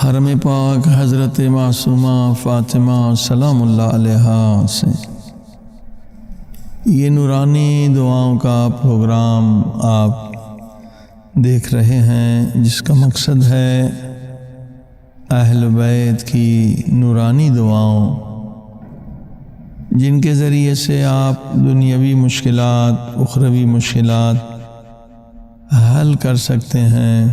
حرم پاک حضرت معصومہ فاطمہ سلام اللہ علیہا سے یہ نورانی دعاؤں کا پروگرام آپ دیکھ رہے ہیں، جس کا مقصد ہے اہل بیت کی نورانی دعاؤں، جن کے ذریعے سے آپ دنیاوی مشکلات، اخروی مشکلات حل کر سکتے ہیں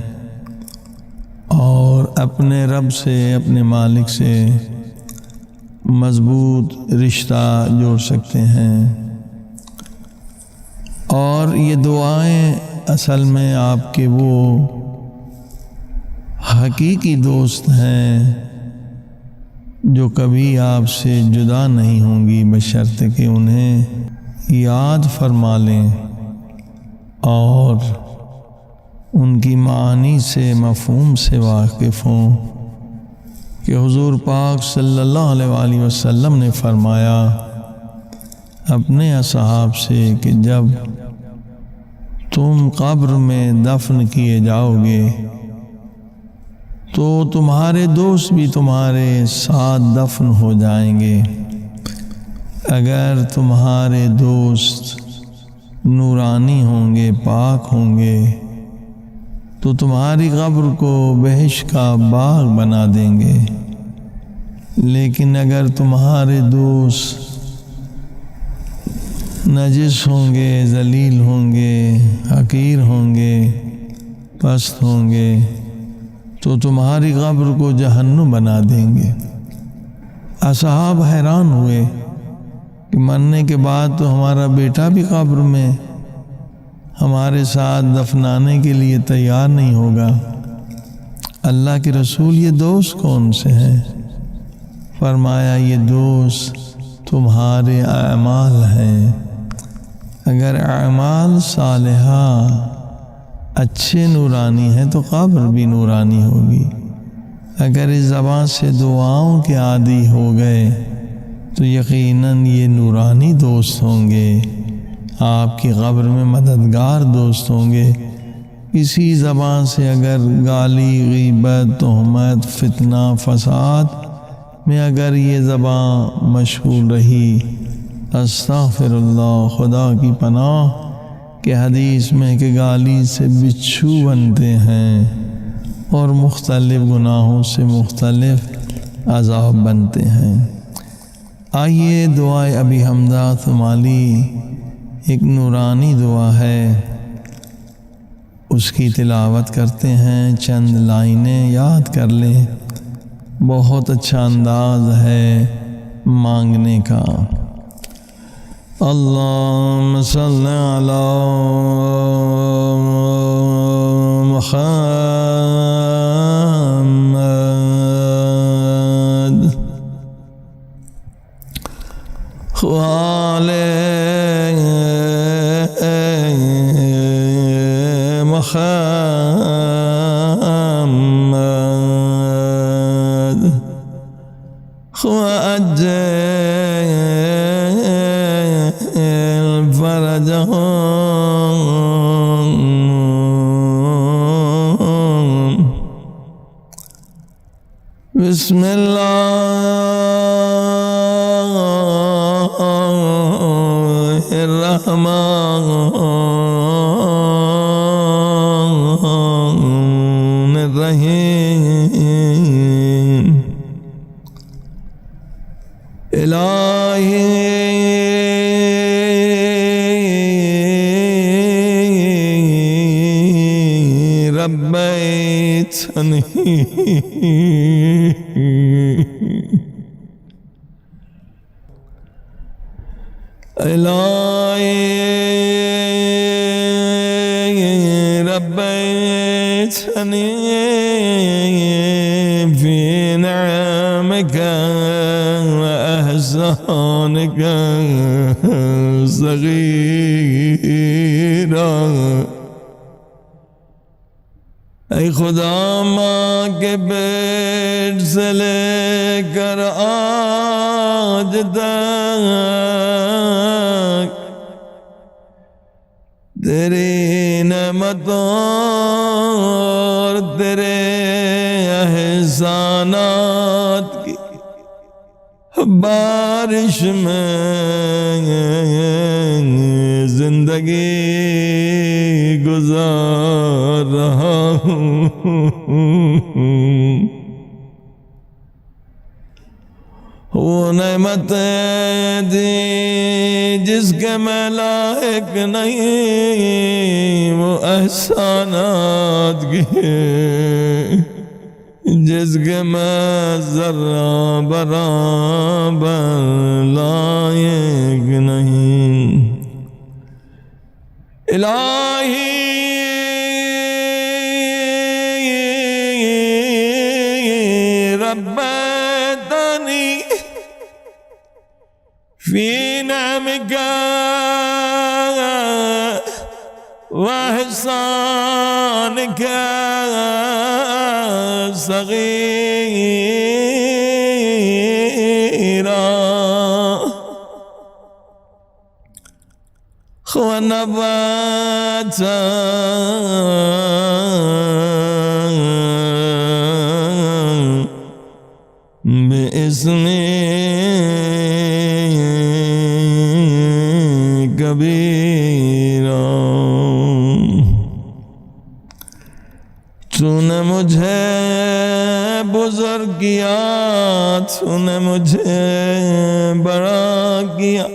اور اپنے رب سے، اپنے مالک سے مضبوط رشتہ جوڑ سکتے ہیں۔ اور یہ دعائیں اصل میں آپ کے وہ حقیقی دوست ہیں جو کبھی آپ سے جدا نہیں ہوں گی، بشرط کہ انہیں یاد فرما لیں اور ان کی معانی سے، مفہوم سے واقف ہوں کہ حضور پاک صلی اللہ علیہ وآلہ وسلم نے فرمایا اپنے اصحاب سے کہ جب تم قبر میں دفن کیے جاؤ گے تو تمہارے دوست بھی تمہارے ساتھ دفن ہو جائیں گے۔ اگر تمہارے دوست نورانی ہوں گے، پاک ہوں گے، تو تمہاری قبر کو بہشت کا باغ بنا دیں گے، لیکن اگر تمہارے دوست نجس ہوں گے، ذلیل ہوں گے، حقیر ہوں گے، پست ہوں گے، تو تمہاری قبر کو جہنم بنا دیں گے۔ اصحاب حیران ہوئے کہ مرنے کے بعد تو ہمارا بیٹا بھی قبر میں ہمارے ساتھ دفنانے کے لیے تیار نہیں ہوگا، اللہ کے رسول یہ دوست کون سے ہیں؟ فرمایا یہ دوست تمہارے اعمال ہیں۔ اگر اعمال صالحہ اچھے نورانی ہیں تو قبر بھی نورانی ہوگی۔ اگر اس زبان سے دعاؤں کے عادی ہو گئے تو یقیناً یہ نورانی دوست ہوں گے، آپ کی قبر میں مددگار دوست ہوں گے۔ اسی زبان سے اگر گالی، غیبت، تہمت، فتنہ، فساد میں اگر یہ زبان مشغول رہی، استغفر اللہ، خدا کی پناہ، کہ حدیث میں کہ گالی سے بچھو بنتے ہیں اور مختلف گناہوں سے مختلف عذاب بنتے ہیں۔ آئیے دعائے ابی حمزہ ثمالی ایک نورانی دعا ہے، اس کی تلاوت کرتے ہیں، چند لائنیں یاد کر لیں، بہت اچھا انداز ہے مانگنے کا۔ اللہم صلی علی محمد وآل محمد وعجل فرجهم بسم اللہ الرحمن الرحیم۔ الہی ربیتنی الہی ربیتنی فی نعمک واحسانک صغیرا۔ اے خدا، ماں کے پیٹ سے لے کر آج تک تیری نعمتوں اور تیرے احسان بارش میں زندگی گزار رہا ہوں، وہ نعمتیں دی جس کے میں لائق نہیں، وہ احسانات کیے جس کے میں ذرہ برابر لائق نہیں۔ الہی ربیتنی فی نعمک واحسانک صغیرا ونباتا باسمی کبیرا۔ تو نے مجھے بزرگ کیا، تو نے مجھے بڑا کیا،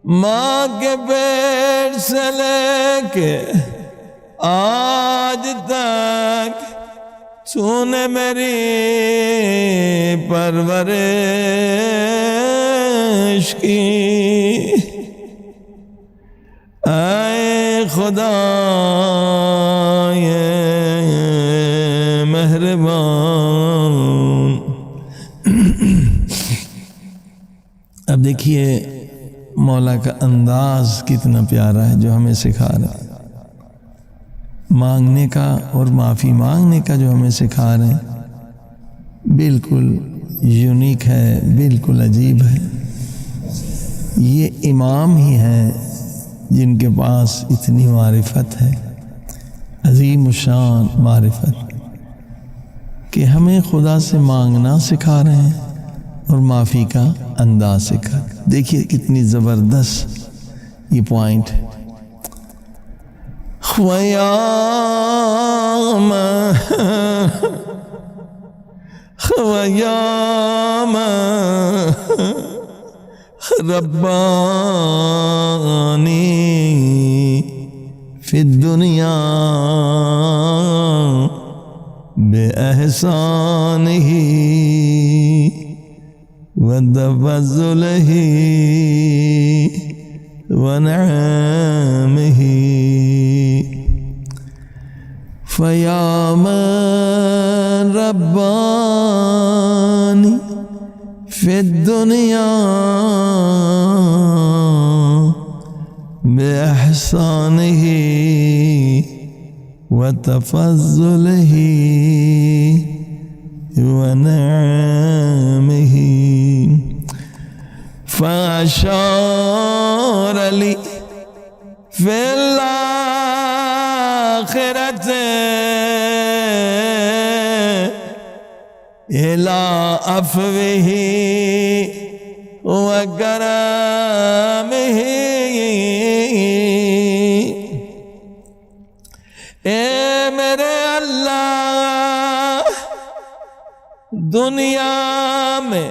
ماں کے پیٹ سے لے کے آج تک تو نے میری پرورش کی۔ اے خدا مہربان۔ اب دیکھیے مولا کا انداز کتنا پیارا ہے جو ہمیں سکھا رہا ہے، مانگنے کا اور معافی مانگنے کا جو ہمیں سکھا رہے ہیں، بالکل یونیک ہے، بالکل عجیب ہے۔ یہ امام ہی ہیں جن کے پاس اتنی معرفت ہے، عظیم الشان معرفت، کہ ہمیں خدا سے مانگنا سکھا رہے ہیں اور معافی کا انداز سکھا۔ دیکھیے کتنی زبردست یہ پوائنٹ ہے۔ خیام ربانی فی الدنیا بے احسانہ وتفضلہ ونعمہ، فیا من ربانی فی الدنیا بے احسانہ وتفضلہ ونعمہ، فاشار لی فی الآخرۃ الی عفوہ وکرمہ۔ اے میرے اللہ، دنیا میں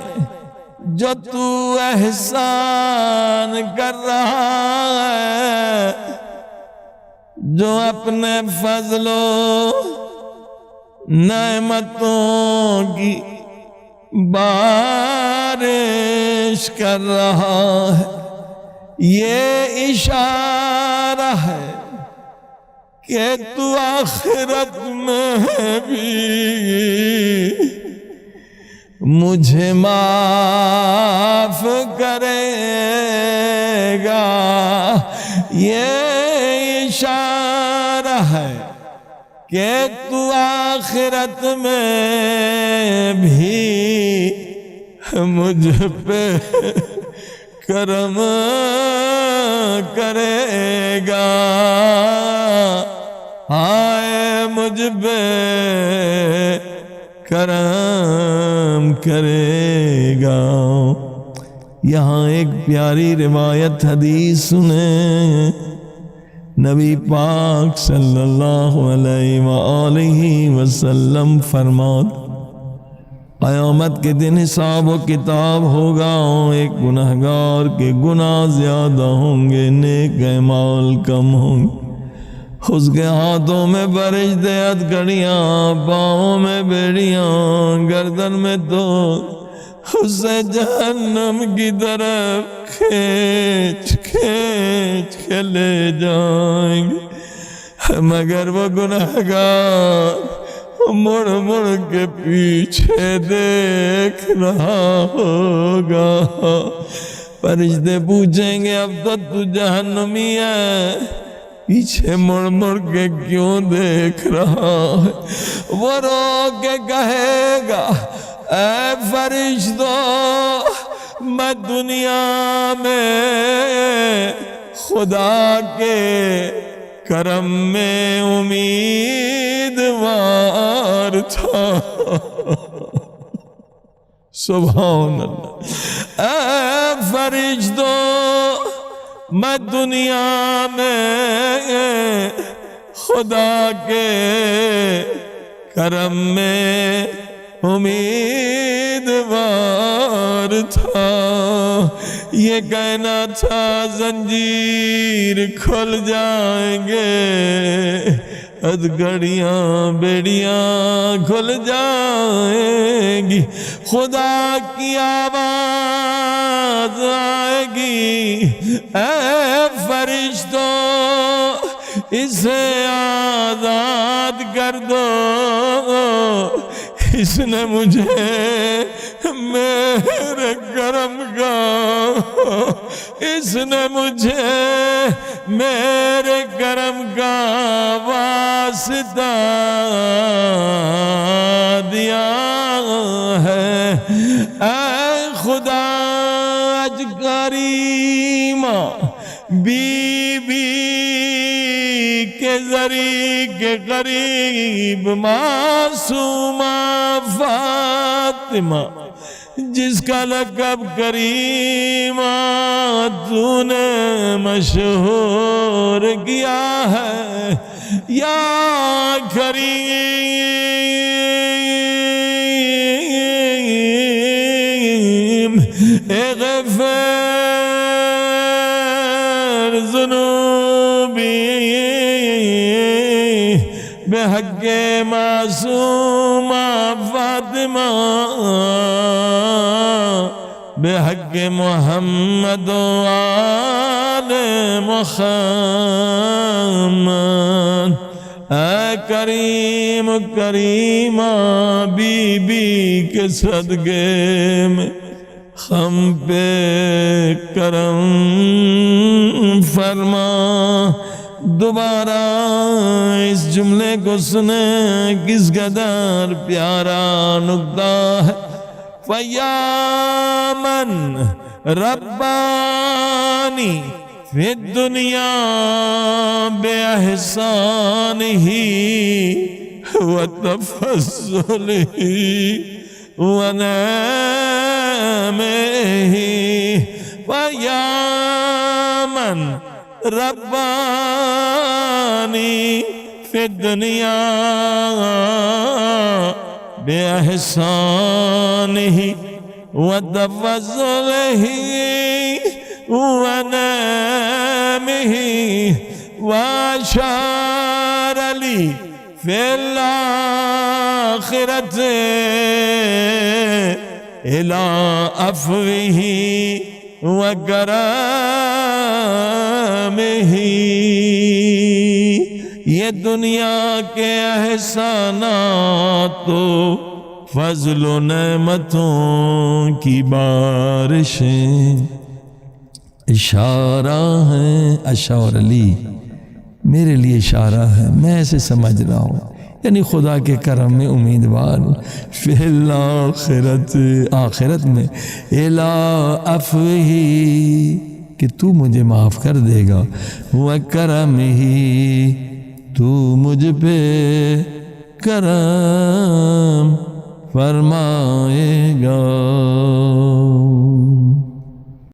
جو تو احسان کر رہا ہے، جو اپنے فضل و نعمتوں کی بارش کر رہا ہے، یہ اشارہ ہے کہ تو آخرت میں بھی مجھے معاف کرے گا۔ یہ اشارہ ہے کہ تو آخرت میں بھی مجھ پہ کرم کرے گا، ہائے مجھ پہ کرم کرے گا۔ یہاں ایک پیاری روایت حدیث سنیں، نبی پاک صلی اللہ علیہ وآلہ وسلم فرماتے قیامت کے دن حساب و کتاب ہوگا، ایک گنہگار کے گناہ زیادہ ہوں گے، نیک اعمال کم ہوں گے۔ اس کے ہاتھوں میں فرشتے ہتھکڑیاں، پاؤں میں بیڑیاں، گردن میں تو اسے جہنم کی طرف کھینچ کھینچ کے لے جائیں گے، مگر وہ گنہگار مڑ مڑ کے پیچھے دیکھ رہا ہوگا۔ فرشتے پوچھیں گے اب تو جہنمی ہے، پیچھے مڑ مڑ کے کیوں دیکھ رہا ہے؟ وہ رو کے کہے گا اے فرشتوں، میں دنیا میں خدا کے کرم میں امیدوار تھا۔ سبحان اللہ۔ اے فرشتوں، میں دنیا میں خدا کے کرم میں امیدوار تھا، یہ کہنا تھا زنجیر کھل جائیں گے، ہتھکڑیاں بیڑیاں کھل جائیں گی، خدا کی آواز آئے گی اے فرشتوں اسے آزاد کر دو، اس نے مجھے میرے کرم کا، اس نے مجھے میرے کرم کا واسطہ دیا ہے۔ اے خدا اج کریمہ، بی بی کے ذریعے کے قریب معصومہ فاطمہ، جس کا لقب کریمہ تو نے مشہور کیا ہے، یا کریم اغفر ذنوبی بحق معصومہ فاطمہ، بحق محمد و آل محمد۔ اے کریم کریمہ، بی بی کے صدقے میں ہم پہ کرم فرما۔ دوبارہ اس جملے کو سنیں، کس قدر پیارا نکتہ ہے۔ فَيَا مَنْ رَبَّانِي فِي الدُّنْيَا بِإِحْسَانِهِ وَتَفَضُّلِهِ وَنَعْمِهِ، فَيَا مَنْ رَبَّانِي فِي الدُّنْيَا بِإِحْسَانِهِ وَتَفَضُّلِهِ وَنَعْمِهِ، وَأَشَارَ لِي فِي الْآخِرَةِ إِلَىٰ عَفْوِهِ وَكَرَمِهِ۔ یہ دنیا کے احسانات تو فضل و نعمتوں کی بارشیں اشارہ ہیں، اشار علی میرے لیے اشارہ ہے، میں ایسے سمجھ رہا ہوں، یعنی خدا کے کرم میں امیدوار ہوں۔ فی الآخرت، آخرت میں، الی عفوہ کہ تو مجھے معاف کر دے گا، وکرمہ تو مجھ پہ کرم فرما